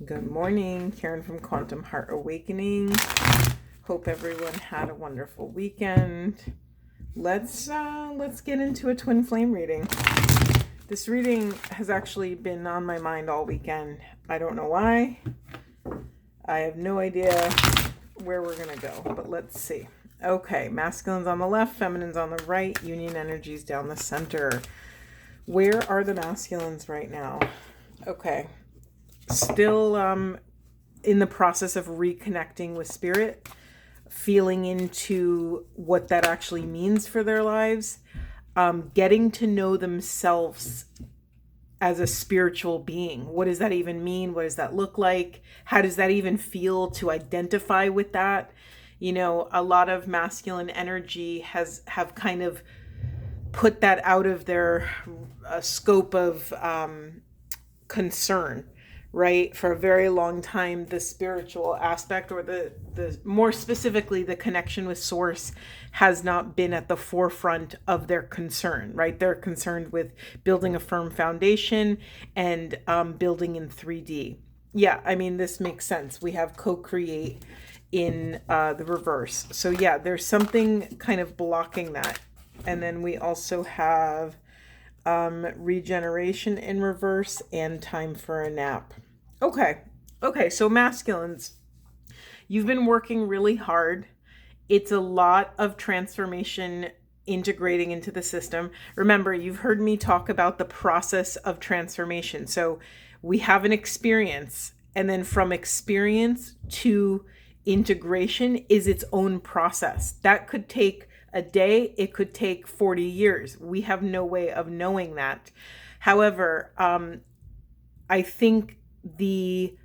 Good morning, Karen from Quantum Heart Awakening. Hope everyone had a wonderful weekend. Let's get into a twin flame reading. This reading has actually been on my mind all weekend. I don't know why. I have no idea where we're gonna go, but let's see. Okay, masculines on the left, feminines on the right, union energies down the center. Where are the masculines right now? Okay. Still in the process of reconnecting with spirit, feeling into what that actually means for their lives, getting to know themselves as a spiritual being. What does that even mean? What does that look like? How does that even feel to identify with that? You know, a lot of masculine energy have kind of put that out of their scope of concern. Right? For a very long time, the spiritual aspect, or the more specifically, the connection with source, has not been at the forefront of their concern, right? They're concerned with building a firm foundation and building in 3D. Yeah, I mean, this makes sense. We have co-create in the reverse. So yeah, there's something kind of blocking that. And then we also have regeneration in reverse and time for a nap. Okay, so masculines, you've been working really hard. It's a lot of transformation integrating into the system. Remember, you've heard me talk about the process of transformation. So we have an experience, and then from experience to integration is its own process. That could take a day, it could take 40 years. We have no way of knowing that. However, I think the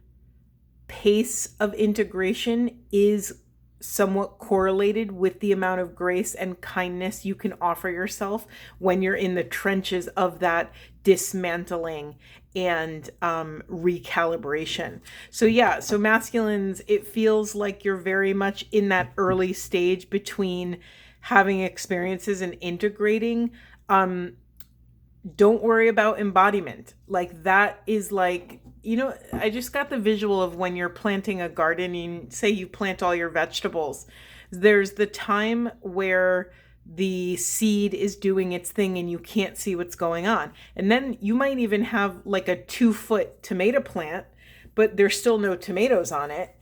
pace of integration is somewhat correlated with the amount of grace and kindness you can offer yourself when you're in the trenches of that dismantling and recalibration. So yeah, so masculines, it feels like you're very much in that early stage between having experiences and integrating. Don't worry about embodiment. Like that is like, you know, I just got the visual of when you're planting a garden and say you plant all your vegetables. There's the time where the seed is doing its thing and you can't see what's going on. And then you might even have like a 2-foot tomato plant, but there's still no tomatoes on it.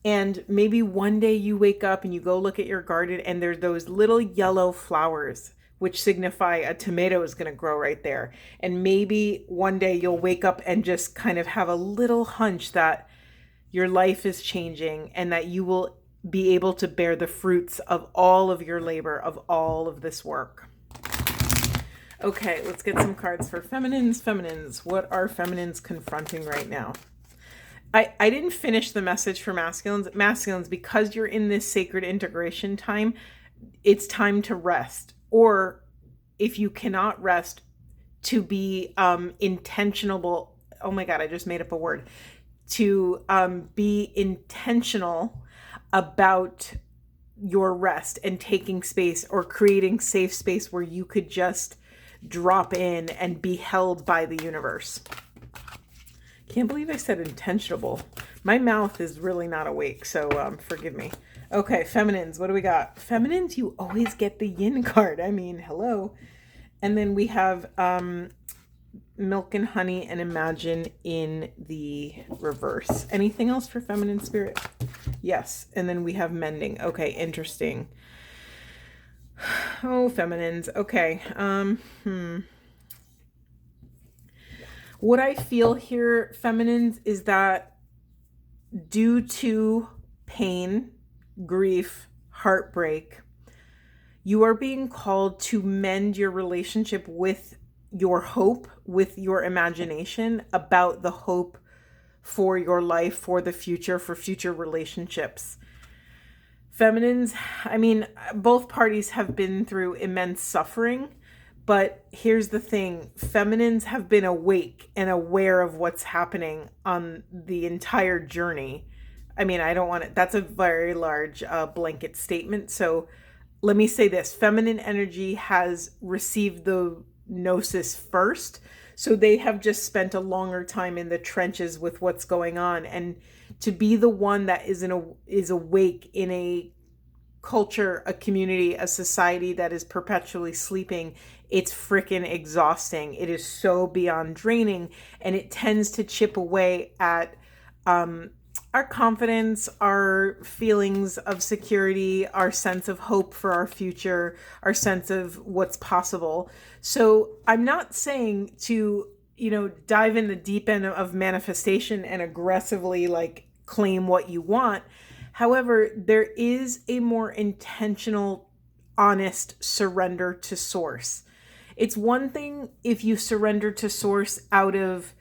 And maybe one day you wake up and you go look at your garden and there's those little yellow flowers, which signify a tomato is going to grow right there. And maybe one day you'll wake up and just kind of have a little hunch that your life is changing and that you will be able to bear the fruits of all of your labor, of all of this work. Okay, let's get some cards for feminines. Feminines, what are feminines confronting right now? I didn't finish the message for masculines. Masculines, because you're in this sacred integration time, it's time to rest. Or if you cannot rest, to be intentional. Oh my God, I just made up a word. To be intentional about your rest and taking space, or creating safe space where you could just drop in and be held by the universe. Can't believe I said intentional. My mouth is really not awake, so forgive me. Okay, feminines, what do we got? Feminines, you always get the yin card. I mean, hello. And then we have milk and honey and imagine in the reverse. Anything else for feminine spirit? Yes. And then we have mending. Okay, interesting. Oh, feminines. Okay. What I feel here, feminines, is that due to pain, grief, heartbreak, you are being called to mend your relationship with your hope, with your imagination about the hope for your life, for the future, for future relationships. Feminines, I mean, both parties have been through immense suffering. But here's the thing, feminines have been awake and aware of what's happening on the entire journey. I mean, I don't want it, that's a very large blanket statement. So let me say this, feminine energy has received the gnosis first. So they have just spent a longer time in the trenches with what's going on. And to be the one that is awake in a culture, a community, a society that is perpetually sleeping, it's freaking exhausting. It is so beyond draining, and it tends to chip away at our confidence, our feelings of security, our sense of hope for our future, our sense of what's possible. So I'm not saying to, dive in the deep end of manifestation and aggressively like claim what you want. However, there is a more intentional, honest surrender to source. It's one thing if you surrender to source out of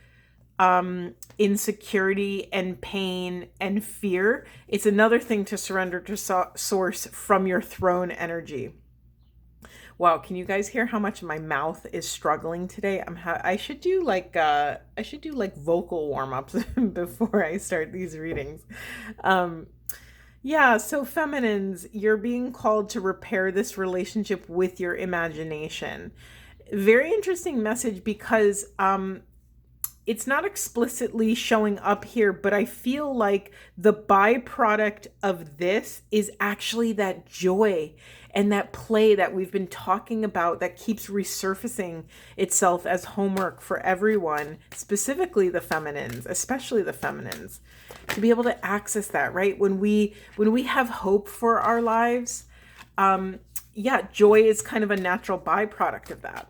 insecurity and pain and fear. It's another thing to surrender to source from your throne energy. Wow, can you guys hear how much my mouth is struggling today? I should do like vocal warm-ups before I start these readings. Yeah, so feminines, you're being called to repair this relationship with your imagination. Very interesting message because it's not explicitly showing up here, but I feel like the byproduct of this is actually that joy and that play that we've been talking about that keeps resurfacing itself as homework for everyone, specifically the feminines, especially the feminines, to be able to access that, right? When we have hope for our lives, joy is kind of a natural byproduct of that.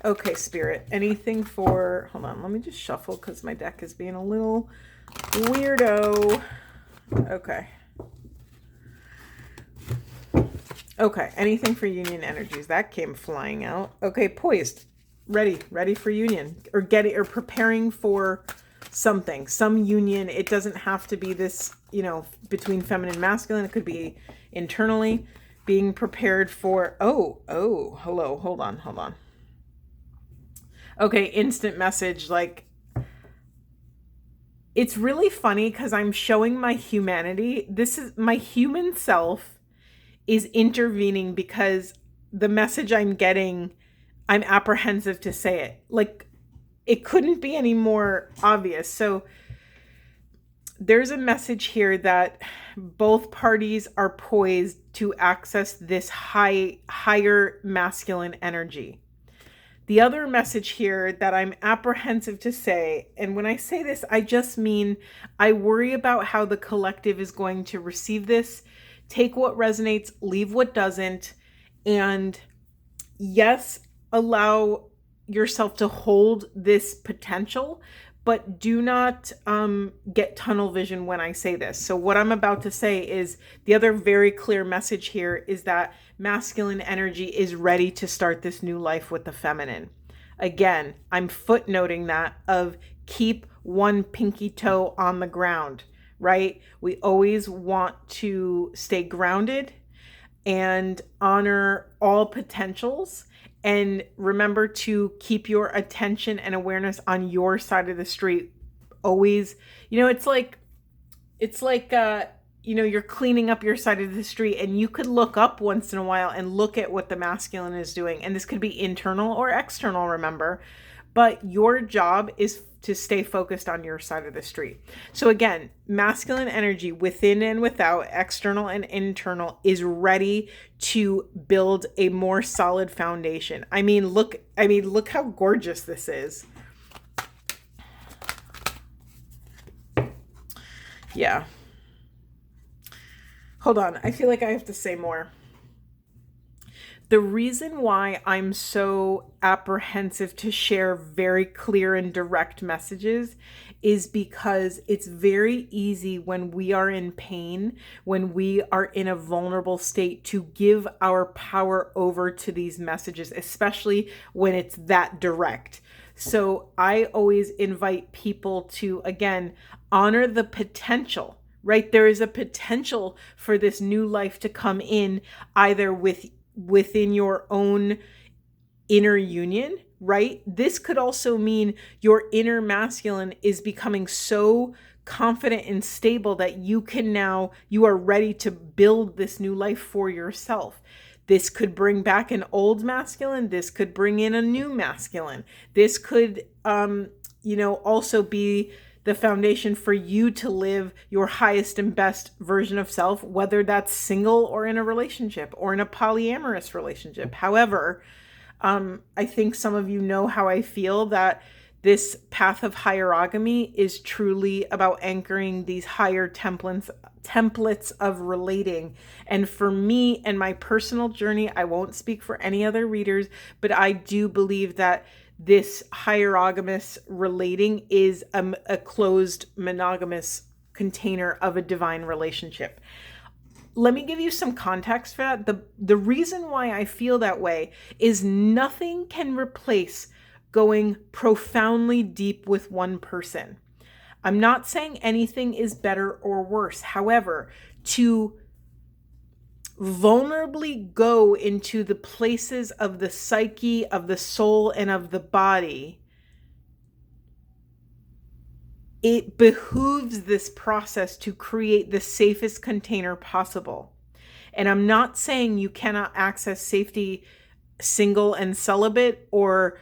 Okay, Spirit, anything for, hold on, let me just shuffle because my deck is being a little weirdo. Okay, anything for union energies. That came flying out. Okay, poised, ready for union, or preparing for something, some union. It doesn't have to be this, between feminine and masculine. It could be internally, being prepared for, hello, hold on. Okay, instant message. Like, it's really funny because I'm showing my humanity. This is my human self is intervening because the message I'm getting, I'm apprehensive to say it. Like, it couldn't be any more obvious. So there's a message here that both parties are poised to access this higher masculine energy. The other message here that I'm apprehensive to say, and when I say this, I just mean I worry about how the collective is going to receive this. Take what resonates, leave what doesn't, and yes, allow yourself to hold this potential, but do not get tunnel vision when I say this. So what I'm about to say is the other very clear message here is that masculine energy is ready to start this new life with the feminine. Again, I'm footnoting that of keep one pinky toe on the ground, right? We always want to stay grounded and honor all potentials. And remember to keep your attention and awareness on your side of the street. Always, it's like, you're cleaning up your side of the street and you could look up once in a while and look at what the masculine is doing. And this could be internal or external, remember, but your job is to stay focused on your side of the street. So again, masculine energy within and without, external and internal, is ready to build a more solid foundation. Look how gorgeous this is. Yeah. Hold on. I feel like I have to say more. The reason why I'm so apprehensive to share very clear and direct messages is because it's very easy when we are in pain, when we are in a vulnerable state, to give our power over to these messages, especially when it's that direct. So I always invite people to, again, honor the potential, right? There is a potential for this new life to come in either within your own inner union, right? This could also mean your inner masculine is becoming so confident and stable that you are ready to build this new life for yourself. This could bring back an old masculine. This could bring in a new masculine. This could, also be the foundation for you to live your highest and best version of self, whether that's single or in a relationship or in a polyamorous relationship. However, I think some of you know how I feel that this path of hierogamy is truly about anchoring these higher templates of relating. And for me and my personal journey, I won't speak for any other readers, but I do believe that this hierogamous relating is a closed monogamous container of a divine relationship. Let me give you some context for that. The reason why I feel that way is nothing can replace going profoundly deep with one person. I'm not saying anything is better or worse. However, to vulnerably go into the places of the psyche, of the soul, and of the body, it behooves this process to create the safest container possible. And I'm not saying you cannot access safety single and celibate, or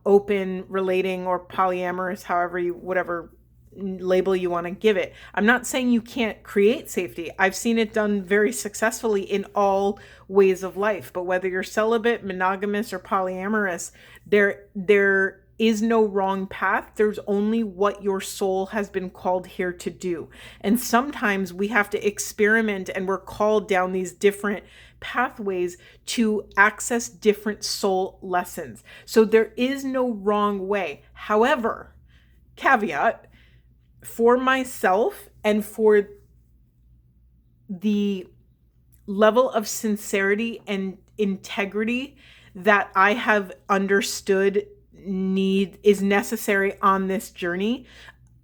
open, relating, or polyamorous, whatever label you want to give it. I'm not saying you can't create safety. I've seen it done very successfully in all ways of life. But whether you're celibate, monogamous, or polyamorous, there is no wrong path. There's only what your soul has been called here to do. And sometimes we have to experiment, and we're called down these different pathways to access different soul lessons. So there is no wrong way. However, caveat, for myself and for the level of sincerity and integrity that I have understood is necessary on this journey,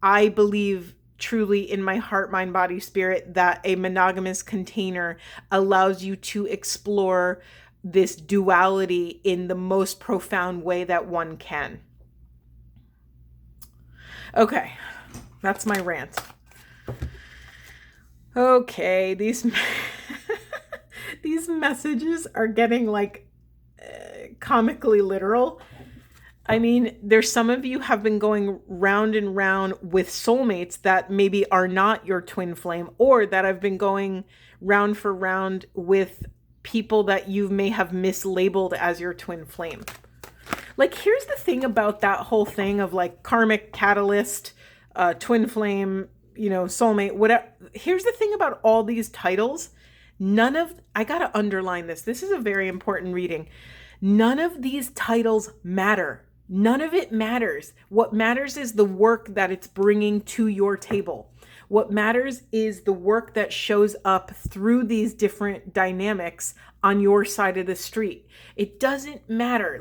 I believe truly in my heart, mind, body, spirit that a monogamous container allows you to explore this duality in the most profound way that one can. Okay, that's my rant. Okay, these messages are getting comically literal. I mean, there's some of you have been going round and round with soulmates that maybe are not your twin flame, or that have been going round for round with people that you may have mislabeled as your twin flame. Here's the thing about that whole thing of karmic catalyst, twin flame, soulmate, whatever. Here's the thing about all these titles. I gotta underline this. This is a very important reading. None of these titles matter. None of it matters. What matters is the work that it's bringing to your table. What matters is the work that shows up through these different dynamics on your side of the street. It doesn't matter.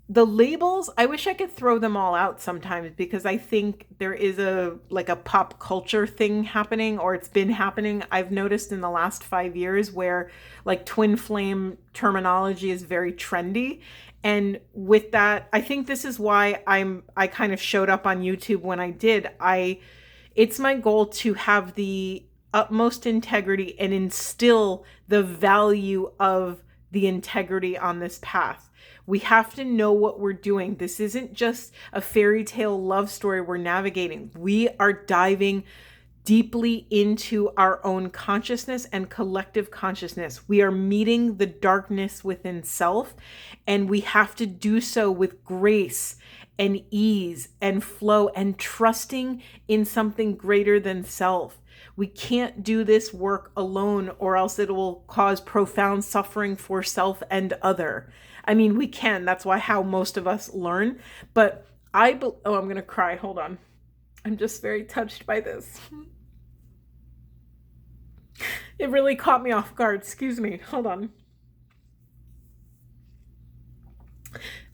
The labels, I wish I could throw them all out sometimes, because I think there is a pop culture thing happening, or it's been happening. I've noticed in the last 5 years where twin flame terminology is very trendy. And with that, I think this is why I kind of showed up on YouTube when I did. It's my goal to have the utmost integrity and instill the value of the integrity on this path. We have to know what we're doing. This isn't just a fairy tale love story we're navigating. We are diving deeply into our own consciousness and collective consciousness. We are meeting the darkness within self, and we have to do so with grace and ease and flow and trusting in something greater than self. We can't do this work alone, or else it will cause profound suffering for self and other. I mean, we can. That's how most of us learn. But I'm going to cry. Hold on. I'm just very touched by this. It really caught me off guard. Excuse me. Hold on.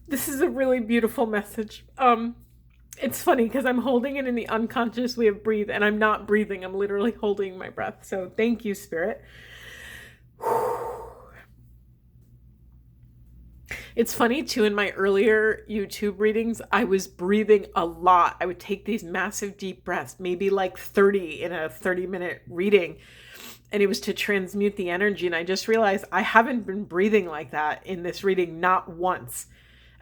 This is a really beautiful message. It's funny because I'm holding it in the unconscious way of breathe, and I'm not breathing. I'm literally holding my breath. So thank you, Spirit. It's funny too, in my earlier YouTube readings, I was breathing a lot. I would take these massive deep breaths, maybe like 30 in a 30-minute reading. And it was to transmute the energy. And I just realized I haven't been breathing like that in this reading, not once.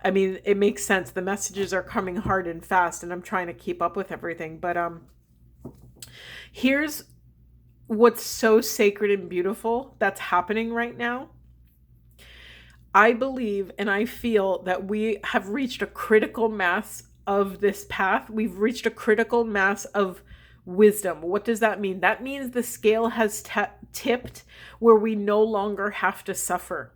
I mean, it makes sense. The messages are coming hard and fast, and I'm trying to keep up with everything. But here's what's so sacred and beautiful that's happening right now. I believe and I feel that we have reached a critical mass of this path. We've reached a critical mass of wisdom. What does that mean? That means the scale has tipped where we no longer have to suffer.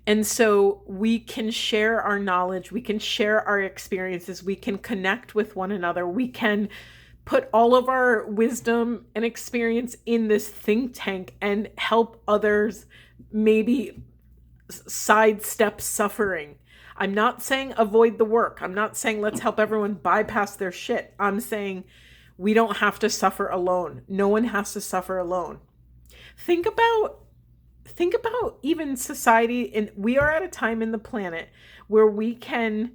And so we can share our knowledge, we can share our experiences, we can connect with one another, we can put all of our wisdom and experience in this think tank and help others maybe sidestep suffering. I'm not saying avoid the work. I'm not saying let's help everyone bypass their shit. I'm saying we don't have to suffer alone. No one has to suffer alone. Think about even society, and we are at a time in the planet where we can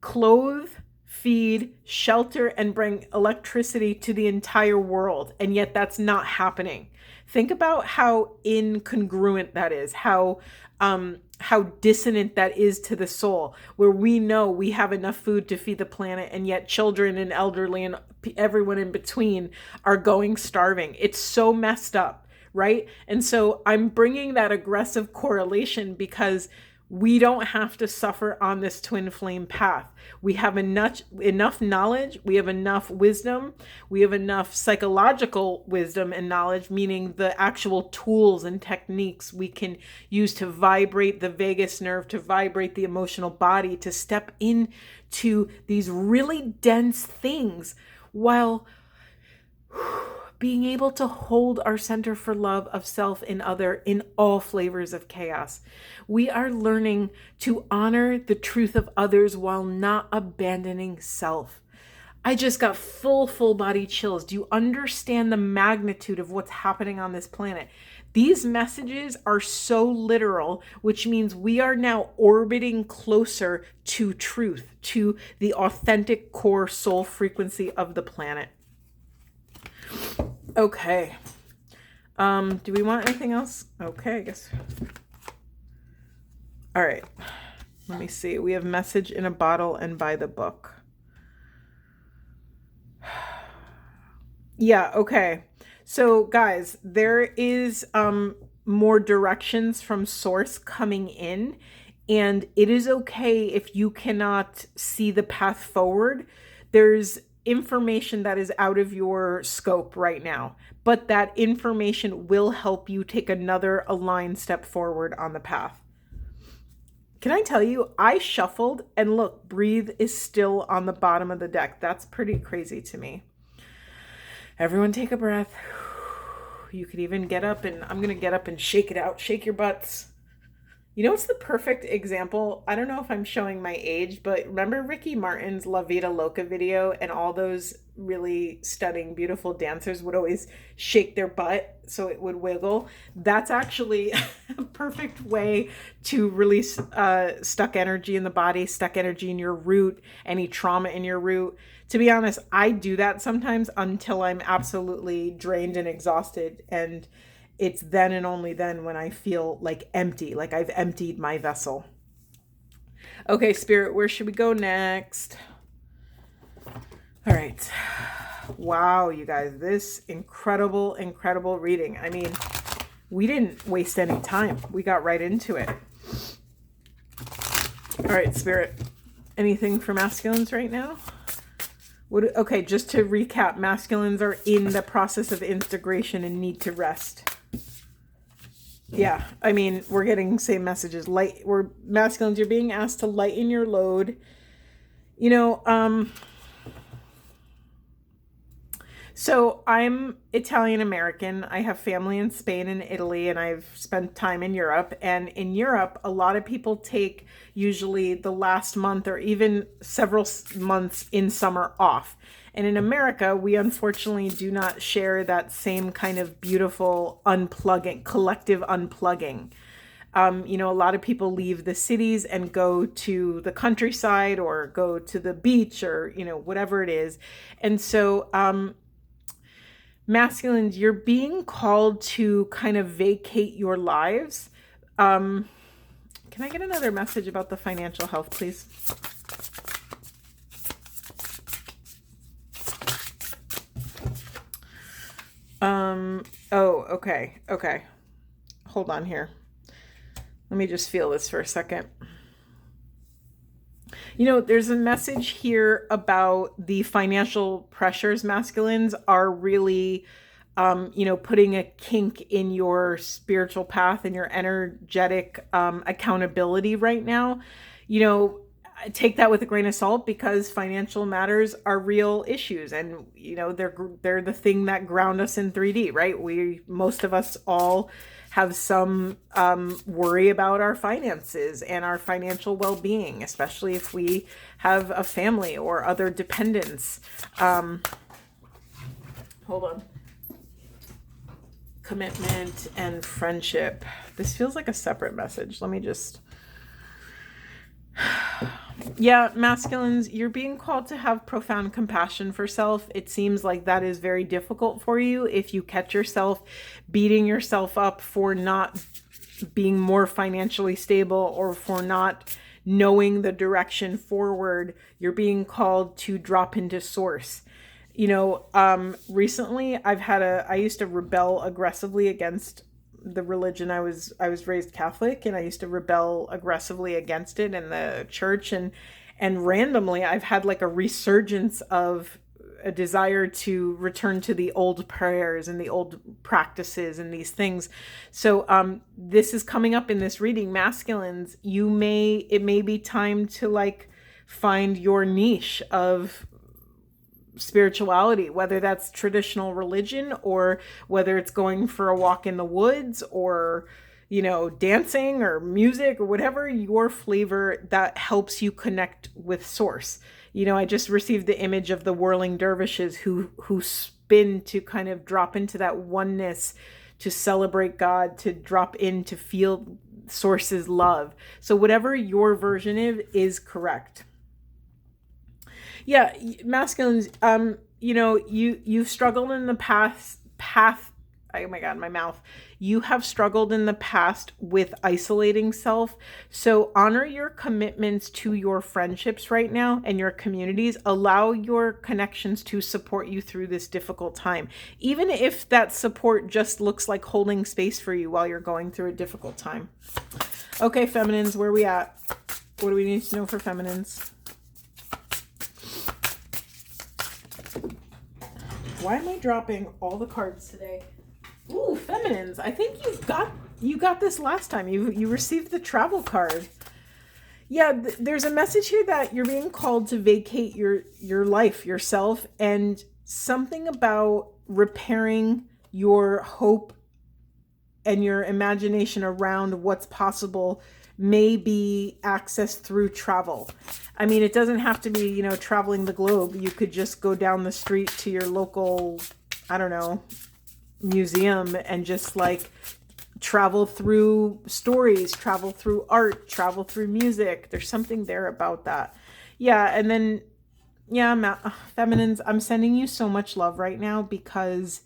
clothe, feed, shelter, and bring electricity to the entire world, and yet that's not happening. Think about how incongruent that is, how dissonant that is to the soul, where we know we have enough food to feed the planet, and yet children and elderly and everyone in between are going starving. It's so messed up. Right? And so I'm bringing that aggressive correlation because we don't have to suffer on this twin flame path. We have enough knowledge. We have enough wisdom. We have enough psychological wisdom and knowledge, meaning the actual tools and techniques we can use to vibrate the vagus nerve, to vibrate the emotional body, to step into these really dense things while being able to hold our center for love of self and other in all flavors of chaos. We are learning to honor the truth of others while not abandoning self. I just got full body chills. Do you understand the magnitude of what's happening on this planet? These messages are so literal, which means we are now orbiting closer to truth, to the authentic core soul frequency of the planet. Okay. Do we want anything else? Okay, I guess. All right. Let me see. We have message in a bottle and by the book. Yeah, okay. So guys, there is more directions from source coming in, and it is okay if you cannot see the path forward. There's information that is out of your scope right now, but that information will help you take another aligned step forward on the path. Can I tell you, I shuffled and look, breathe is still on the bottom of the deck. That's pretty crazy to me. Everyone take a breath. You could even get up, and I'm going to get up and shake it out. Shake your butts. You know, it's the perfect example. I don't know if I'm showing my age, but remember Ricky Martin's La Vida Loca video, and all those really stunning, beautiful dancers would always shake their butt so it would wiggle? That's actually a perfect way to release stuck energy in the body, stuck energy in your root, any trauma in your root. To be honest, I do that sometimes until I'm absolutely drained and exhausted, and it's then and only then when I feel like empty, like I've emptied my vessel. Okay, Spirit, where should we go next? All right. Wow, you guys, this incredible reading. I mean, we didn't waste any time. We got right into it. All right, Spirit, anything for masculines right now? Okay, just to recap, masculines are in the process of integration and need to rest. Yeah, I mean, we're getting same messages. We're masculines, you're being asked to lighten your load. You know, so I'm Italian American. I have family in Spain and Italy, and I've spent time in Europe. And in Europe, a lot of people take usually the last month or even several months in summer off. And in America, we unfortunately do not share that same kind of beautiful unplugging, collective unplugging. A lot of people leave the cities and go to the countryside or go to the beach or, whatever it is. And so, masculines, you're being called to kind of vacate your lives. Can I get another message about the financial health, please? Oh, okay. Okay. Hold on here. Let me just feel this for a second. There's a message here about the financial pressures masculines are really, putting a kink in your spiritual path and your energetic accountability right now. Take that with a grain of salt, because financial matters are real issues, and they're the thing that ground us in 3D, right? Most of us all have some worry about our finances and our financial well-being, especially if we have a family or other dependents. Hold on. Commitment and friendship. This feels like a separate message. Let me just... Yeah, masculines, you're being called to have profound compassion for self. It seems like that is very difficult for you. If you catch yourself beating yourself up for not being more financially stable or for not knowing the direction forward, you're being called to drop into source. Recently I used to rebel aggressively against the religion. I was raised Catholic, and I used to rebel aggressively against it in the church, and randomly I've had like a resurgence of a desire to return to the old prayers and the old practices and these things. So this is coming up in this reading. Masculines, it may be time to like find your niche of spirituality, whether that's traditional religion or whether it's going for a walk in the woods or dancing or music or whatever your flavor that helps you connect with source. I just received the image of the whirling dervishes who spin to kind of drop into that oneness, to celebrate God, to drop in, to feel source's love. So whatever your version is correct. Yeah, masculines, you've struggled in the path. Oh my God, my mouth. You have struggled in the past with isolating self. So honor your commitments to your friendships right now and your communities. Allow your connections to support you through this difficult time. Even if that support just looks like holding space for you while you're going through a difficult time. Okay, feminines, where are we at? What do we need to know for feminines? Why am I dropping all the cards today? Ooh, feminines. I think you got this last time. You received the travel card. Yeah, there's a message here that you're being called to vacate your life, yourself, and something about repairing your hope and your imagination around what's possible may be accessed through travel. I mean, it doesn't have to be, traveling the globe. You could just go down the street to your local, I don't know, museum and just like travel through stories, travel through art, travel through music. There's something there about that. Yeah. And then, feminines, I'm sending you so much love right now, because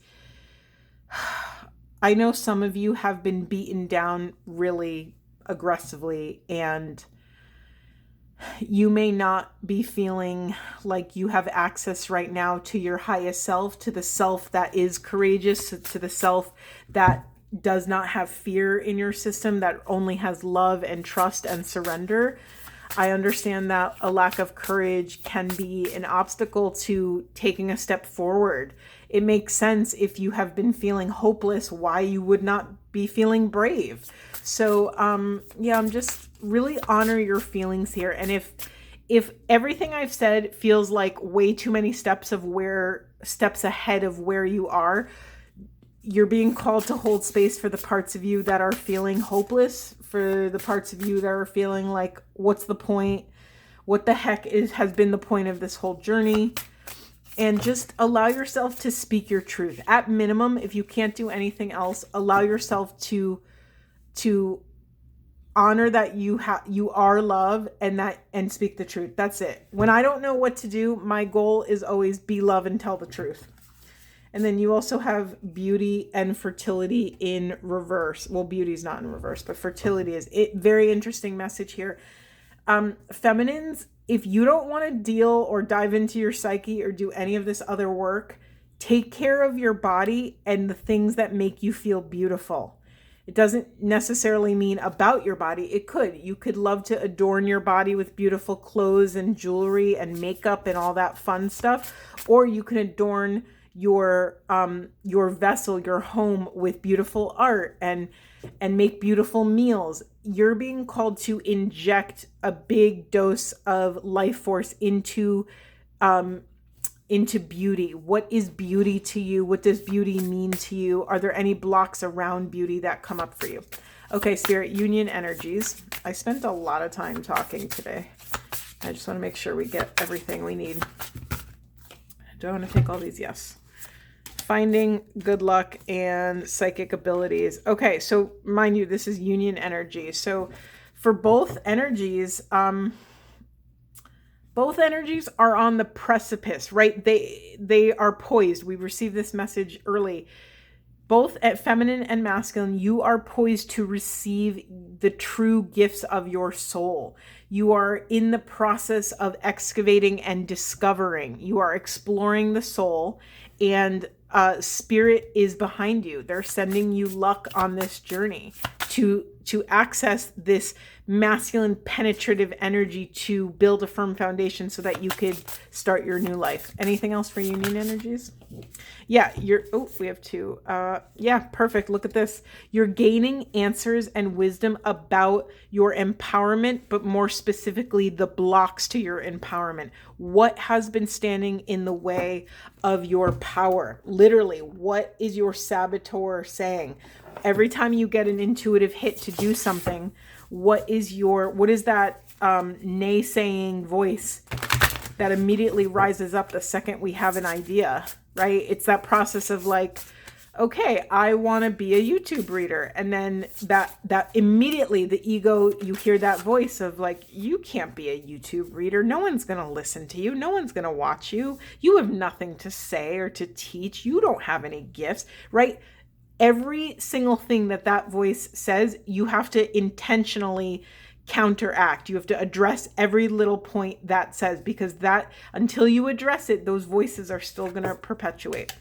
I know some of you have been beaten down really aggressively, and you may not be feeling like you have access right now to your highest self, to the self that is courageous, to the self that does not have fear in your system, that only has love and trust and surrender. I understand that a lack of courage can be an obstacle to taking a step forward. It makes sense if you have been feeling hopeless, why you would not be feeling brave. So, I'm just really honor your feelings here. And if everything I've said feels like way too many steps ahead of where you are, you're being called to hold space for the parts of you that are feeling hopeless, for the parts of you that are feeling like, what's the point? What the heck has been the point of this whole journey? And just allow yourself to speak your truth. At minimum, if you can't do anything else, allow yourself to honor that you are love, and speak the truth. That's it. When I don't know what to do, my goal is always be love and tell the truth. And then you also have beauty and fertility in reverse. Well, beauty's not in reverse, but fertility is it. Very interesting message here. Feminines, if you don't want to deal or dive into your psyche or do any of this other work, take care of your body and the things that make you feel beautiful. It doesn't necessarily mean about your body. It could. You could love to adorn your body with beautiful clothes and jewelry and makeup and all that fun stuff. Or you can adorn your vessel, your home, with beautiful art and make beautiful meals. You're being called to inject a big dose of life force into beauty. What is beauty to you? What does beauty mean to you? Are there any blocks around beauty that come up for you? Okay, Spirit, union energies. I spent a lot of time talking today. I just want to make sure we get everything we need. Do I want to take all these? Yes. Finding good luck and psychic abilities. Okay, so mind you, this is union energy. So for both energies are on the precipice, right? They are poised. We received this message early. Both at feminine and masculine, you are poised to receive the true gifts of your soul. You are in the process of excavating and discovering. You are exploring the soul, and spirit is behind you. They're sending you luck on this journey to access this masculine penetrative energy to build a firm foundation so that you could start your new life. Anything else for union energies? Yeah, we have two. Yeah, perfect. Look at this. You're gaining answers and wisdom about your empowerment, but more specifically, the blocks to your empowerment. What has been standing in the way of your power? Literally, what is your saboteur saying? Every time you get an intuitive hit to do something, what is that naysaying voice that immediately rises up the second we have an idea, right? It's that process of like, okay, I want to be a YouTube reader. And then that immediately the ego, you hear that voice of like, you can't be a YouTube reader. No one's going to listen to you. No one's going to watch you. You have nothing to say or to teach. You don't have any gifts, right? Every single thing that voice says, you have to intentionally counteract. You have to address every little point that says, because that, until you address it, those voices are still going to perpetuate.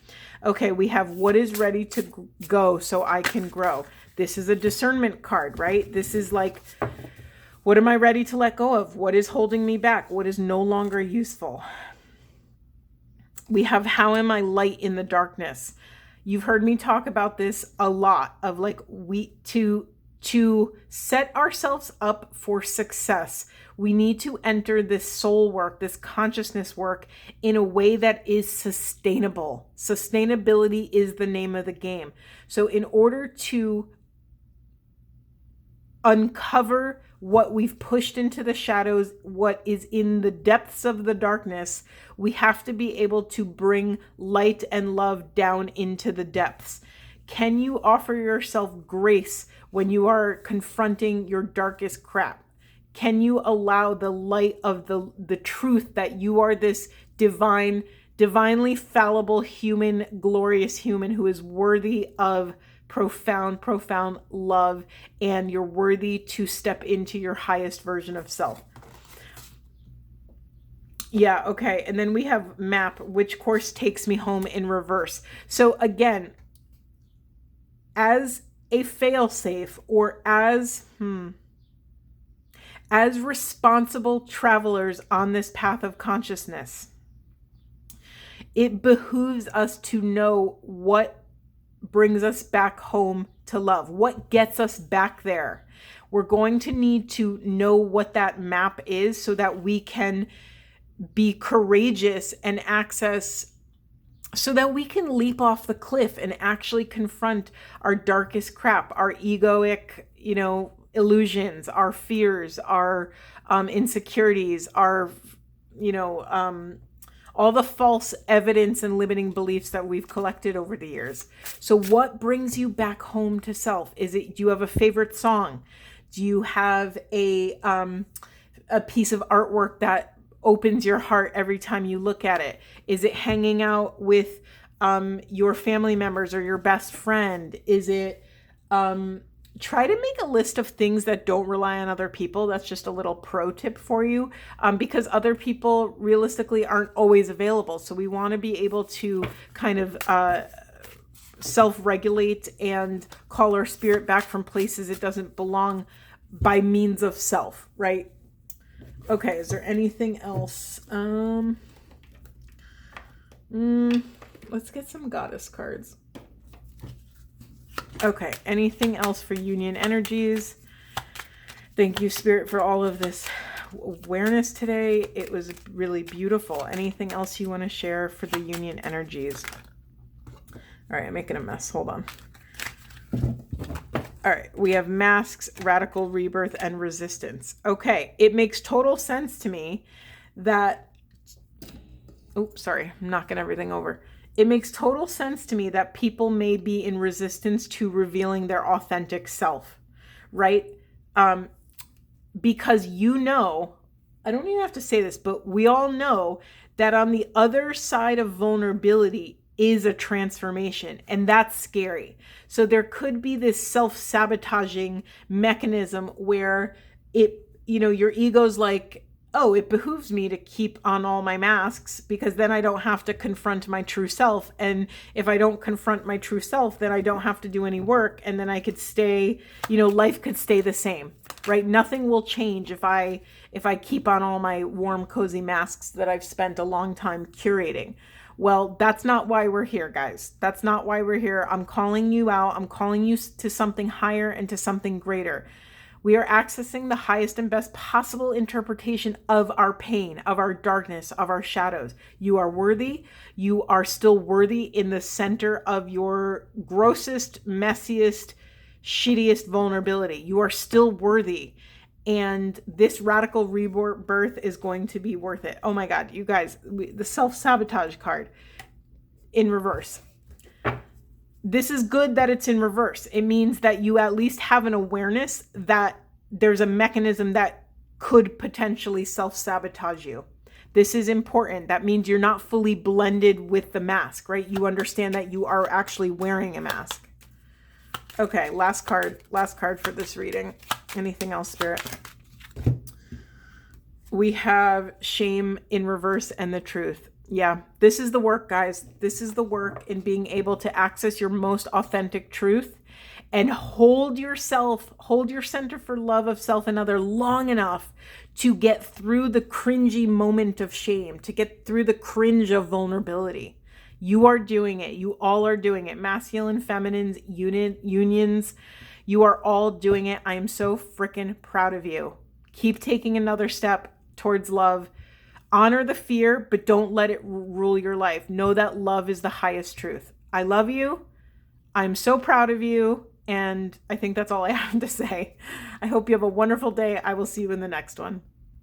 Okay, we have what is ready to go so I can grow. This is a discernment card, right? This is like, what am I ready to let go of? What is holding me back? What is no longer useful? We have, how am I light in the darkness? You've heard me talk about this a lot, of like, to set ourselves up for success, we need to enter this soul work, this consciousness work, in a way that is sustainable. Sustainability is the name of the game. So in order to uncover what we've pushed into the shadows, what is in the depths of the darkness, we have to be able to bring light and love down into the depths. Can you offer yourself grace when you are confronting your darkest crap? Can you allow the light of the truth that you are this divinely fallible human, glorious human who is worthy of profound love, and you're worthy to step into your highest version of self? Yeah, okay. And then we have map, which course takes me home in reverse. So again, as a failsafe, or as responsible travelers on this path of consciousness, it behooves us to know what brings us back home to love, what gets us back there. We're going to need to know what that map is so that we can be courageous and access, so that we can leap off the cliff and actually confront our darkest crap, our egoic, illusions, our fears, our insecurities, our, all the false evidence and limiting beliefs that we've collected over the years. So what brings you back home to self? Do you have a favorite song? Do you have a piece of artwork that opens your heart every time you look at it? Is it hanging out with your family members or your best friend? Is it try to make a list of things that don't rely on other people. That's just a little pro tip for you, because other people realistically aren't always available. So we want to be able to kind of self-regulate and call our spirit back from places it doesn't belong by means of self, right? Okay, is there anything else? Let's get some goddess cards. Okay, anything else for union energies? Thank you, Spirit, for all of this awareness today. It was really beautiful. Anything else you want to share for the union energies? All right, I'm making a mess. Hold on. All right, we have masks, radical rebirth, and resistance. Okay, it makes total sense to me that... Oops, sorry, I'm knocking everything over. It makes total sense to me that people may be in resistance to revealing their authentic self, right? Because I don't even have to say this, but we all know that on the other side of vulnerability is a transformation, and that's scary. So there could be this self-sabotaging mechanism where your ego's like, oh, it behooves me to keep on all my masks because then I don't have to confront my true self. And if I don't confront my true self, then I don't have to do any work. And then I could stay, life could stay the same, right? Nothing will change if I keep on all my warm, cozy masks that I've spent a long time curating. Well, that's not why we're here, guys. That's not why we're here. I'm calling you out. I'm calling you to something higher and to something greater. We are accessing the highest and best possible interpretation of our pain, of our darkness, of our shadows. You are worthy. You are still worthy in the center of your grossest, messiest, shittiest vulnerability. You are still worthy. And this radical rebirth is going to be worth it. Oh my God, you guys, the self-sabotage card in reverse. This is good that it's in reverse. It means that you at least have an awareness that there's a mechanism that could potentially self-sabotage you. This is important. That means you're not fully blended with the mask, right? You understand that you are actually wearing a mask. Okay, last card for this reading. Anything else, Spirit? We have shame in reverse and the truth. Yeah, this is the work, guys. This is the work in being able to access your most authentic truth and hold your center for love of self and other long enough to get through the cringy moment of shame, to get through the cringe of vulnerability. You are doing it. You all are doing it. Masculine, feminines, unions, you are all doing it. I am so freaking proud of you. Keep taking another step towards love. Honor the fear, but don't let it rule your life. Know that love is the highest truth. I love you. I'm so proud of you. And I think that's all I have to say. I hope you have a wonderful day. I will see you in the next one.